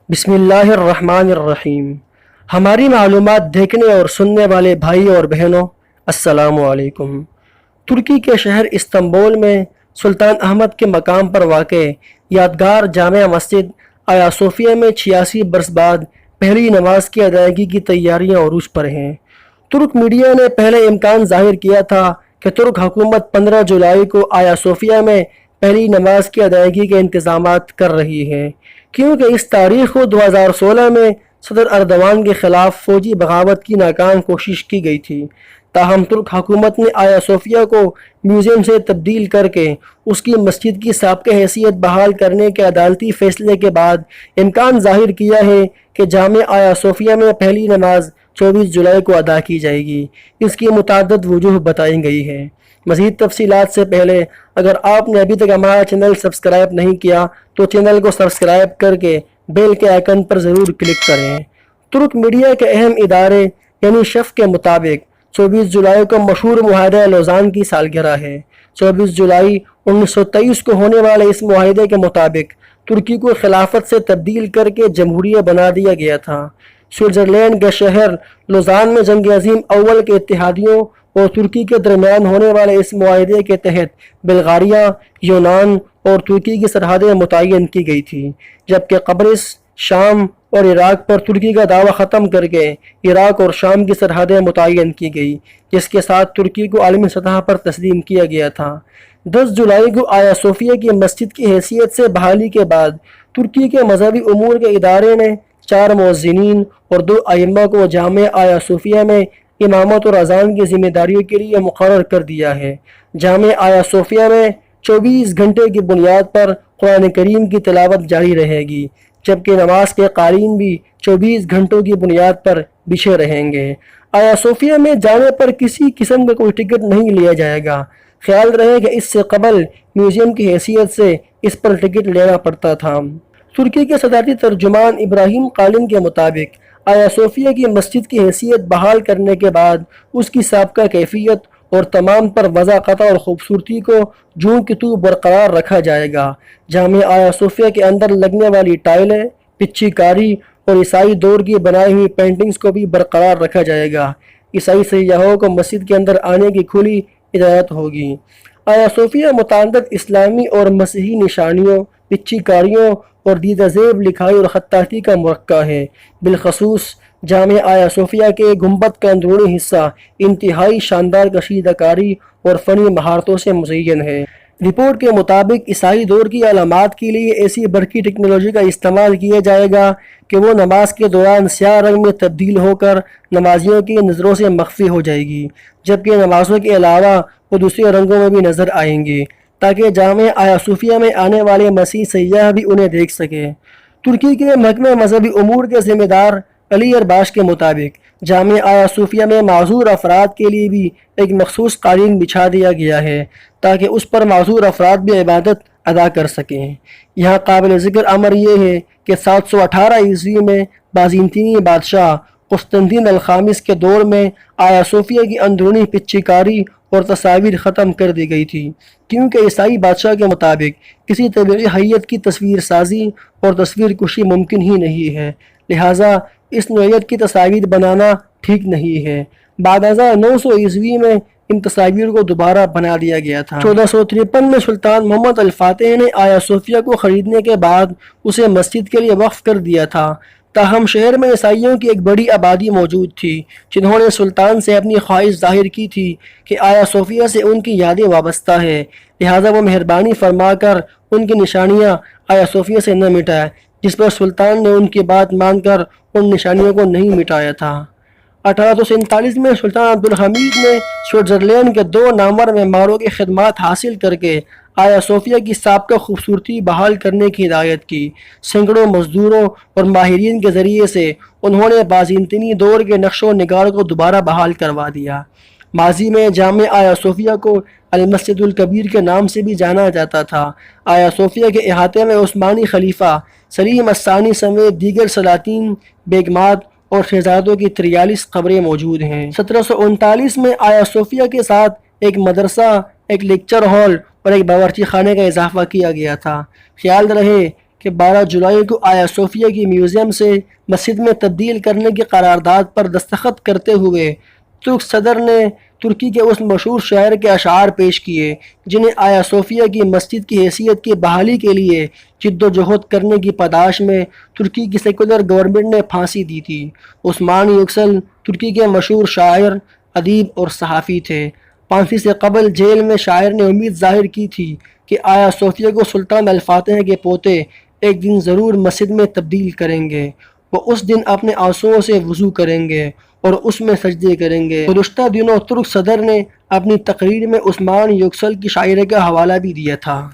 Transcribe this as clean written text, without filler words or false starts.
بسم اللہ الرحمن الرحیم۔ ہماری معلومات دیکھنے اور سننے والے بھائی اور بہنوں، السلام علیکم۔ ترکی کے شہر استنبول میں سلطان احمد کے مقام پر واقع یادگار جامع مسجد آیا صوفیہ میں 86 برس بعد پہلی نماز کی ادائیگی کی تیاریاں عروج پر ہیں۔ ترک میڈیا نے پہلے امکان ظاہر کیا تھا کہ ترک حکومت 15 جولائی کو آیا صوفیہ میں پہلی نماز کی ادائیگی کے انتظامات کر رہی ہے، کیونکہ اس تاریخ کو 2016 میں صدر اردوان کے خلاف فوجی بغاوت کی ناکام کوشش کی گئی تھی۔ تاہم ترک حکومت نے آیا صوفیہ کو میوزیم سے تبدیل کر کے اس کی مسجد کی سابقہ حیثیت بحال کرنے کے عدالتی فیصلے کے بعد امکان ظاہر کیا ہے کہ جامع آیا صوفیہ میں پہلی نماز 24 جولائی کو ادا کی جائے گی۔ اس کی متعدد وجوہ بتائی گئی ہے۔ مزید تفصیلات سے پہلے اگر آپ نے ابھی تک ہمارا چینل سبسکرائب نہیں کیا تو چینل کو سبسکرائب کر کے بیل کے آئیکن پر ضرور کلک کریں۔ ترک میڈیا کے اہم ادارے یعنی شف کے مطابق 24 جولائی کو مشہور معاہدہ لوزان کی سالگرہ ہے۔ 24 جولائی 1923 کو ہونے والے اس معاہدے کے مطابق ترکی کو خلافت سے تبدیل کر کے جمہوریہ بنا دیا گیا تھا۔ سوئٹزرلینڈ کے شہر لوزان میں جنگ عظیم اول کے اتحادیوں اور ترکی کے درمیان ہونے والے اس معاہدے کے تحت بلغاریہ، یونان اور ترکی کی سرحدیں متعین کی گئی تھی، جبکہ قبرص، شام اور عراق پر ترکی کا دعویٰ ختم کر کے عراق اور شام کی سرحدیں متعین کی گئی، جس کے ساتھ ترکی کو عالمی سطح پر تسلیم کیا گیا تھا۔ 10 جولائی کو آیا صوفیہ کی مسجد کی حیثیت سے بحالی کے بعد ترکی کے مذہبی امور کے ادارے نے 4 مؤذنین اور 2 ائمہ کو جامع آیا صوفیہ میں امامت اور اذان کی ذمہ داریوں کے لیے مقرر کر دیا ہے۔ جامع آیا صوفیہ میں 24 گھنٹے کی بنیاد پر قرآن کریم کی تلاوت جاری رہے گی، جبکہ نماز کے قارئین بھی 24 گھنٹوں کی بنیاد پر بچھے رہیں گے۔ آیا صوفیہ میں جانے پر کسی قسم کا کوئی ٹکٹ نہیں لیا جائے گا۔ خیال رہے کہ اس سے قبل میوزیم کی حیثیت سے اس پر ٹکٹ لینا پڑتا تھا۔ ترکی کے صدارتی ترجمان ابراہیم قالن کے مطابق آیا صوفیہ کی مسجد کی حیثیت بحال کرنے کے بعد اس کی سابقہ کیفیت اور تمام پر وضاحت اور خوبصورتی کو جوں کی توں برقرار رکھا جائے گا۔ جامع آیا صوفیہ کے اندر لگنے والی ٹائلیں، پچی کاری اور عیسائی دور کی بنائی ہوئی پینٹنگز کو بھی برقرار رکھا جائے گا۔ عیسائی سیاحوں کو مسجد کے اندر آنے کی کھلی اجازت ہوگی۔ آیا صوفیہ متعدد اسلامی اور مسیحی نشانیوں، پچی کاریوں اور دیدہ زیب لکھائی اور خطاطی کا مرکہ ہے۔ بالخصوص جامع آیا صوفیہ کے گنبد کا اندرونی حصہ انتہائی شاندار کشیدہ کاری اور فنی مہارتوں سے مزین ہے۔ رپورٹ کے مطابق عیسائی دور کی علامات کے لیے ایسی برقی ٹیکنالوجی کا استعمال کیا جائے گا کہ وہ نماز کے دوران سیاہ رنگ میں تبدیل ہو کر نمازیوں کی نظروں سے مخفی ہو جائے گی، جبکہ نمازوں کے علاوہ وہ دوسرے رنگوں میں بھی نظر آئیں گی تاکہ جامع آیا صوفیہ میں آنے والے مسیحی سیاح بھی انہیں دیکھ سکیں۔ ترکی کے محکمہ مذہبی امور کے ذمہ دار علی ارباش کے مطابق جامع آیا صوفیہ میں معذور افراد کے لیے بھی ایک مخصوص قالین بچھا دیا گیا ہے تاکہ اس پر معذور افراد بھی عبادت ادا کر سکیں۔ یہاں قابل ذکر امر یہ ہے کہ 718 عیسوی میں بازنطینی بادشاہ قسطنطین الخامس کے دور میں آیا صوفیہ کی اندرونی پچی کاری اور تصاویر ختم کر دی گئی تھی، کیونکہ عیسائی بادشاہ کے مطابق کسی طبیعی حیت کی تصویر سازی اور تصویر کشی ممکن ہی نہیں ہے، لہٰذا اس نوعیت کی تصاویر بنانا ٹھیک نہیں ہے۔ بعد ازاں 900 عیسوی میں ان تصاویر کو دوبارہ بنا دیا گیا تھا۔ 1453 میں سلطان محمد الفاتح نے آیا صوفیہ کو خریدنے کے بعد اسے مسجد کے لیے وقف کر دیا تھا، تاہم شہر میں عیسائیوں کی ایک بڑی آبادی موجود تھی جنہوں نے سلطان سے اپنی خواہش ظاہر کی تھی کہ آیا صوفیہ سے ان کی یادیں وابستہ ہیں، لہٰذا وہ مہربانی فرما کر ان کی نشانیاں آیا صوفیہ سے نہ مٹائے، جس پر سلطان نے ان کی بات مان کر ان نشانیوں کو نہیں مٹایا تھا۔ 1847 میں سلطان عبدالحمید نے سوئٹزرلینڈ کے 2 نامور معماروں کی خدمات حاصل کر کے آیا صوفیہ کی سابقہ خوبصورتی بحال کرنے کی ہدایت کی۔ سینکڑوں مزدوروں اور ماہرین کے ذریعے سے انہوں نے بازنطینی دور کے نقش و نگار کو دوبارہ بحال کروا دیا۔ ماضی میں جامع آیا صوفیہ کو المسجد الکبیر کے نام سے بھی جانا جاتا تھا۔ آیا صوفیہ کے احاطے میں عثمانی خلیفہ سلیم الثانی سمیت دیگر سلاطین، بیگمات اور شہزادوں کی 43 قبریں موجود ہیں۔ 1739 میں آیا صوفیہ کے ساتھ ایک مدرسہ، ایک لیکچر ہال اور ایک باورچی خانے کا اضافہ کیا گیا تھا۔ خیال رہے کہ 12 جولائی کو آیا صوفیہ کی میوزیم سے مسجد میں تبدیل کرنے کی قرارداد پر دستخط کرتے ہوئے ترک صدر نے ترکی کے اس مشہور شاعر کے اشعار پیش کیے جنہیں آیا صوفیہ کی مسجد کی حیثیت کی بحالی کے لیے جد و جہد کرنے کی پاداش میں ترکی کی سیکولر گورنمنٹ نے پھانسی دی تھی۔ عثمان یکسل ترکی کے مشہور شاعر، ادیب اور صحافی تھے۔ پھانسی سے قبل جیل میں شاعر نے امید ظاہر کی تھی کہ آیا صوفیہ کو سلطان الفاتح کے پوتے ایک دن ضرور مسجد میں تبدیل کریں گے۔ وہ اس دن اپنے آنسوؤں سے وضو کریں گے اور اس میں سجدے کریں گے۔ گزشتہ دنوں ترک صدر نے اپنی تقریر میں عثمان یکسل کی شاعری کا حوالہ بھی دیا تھا۔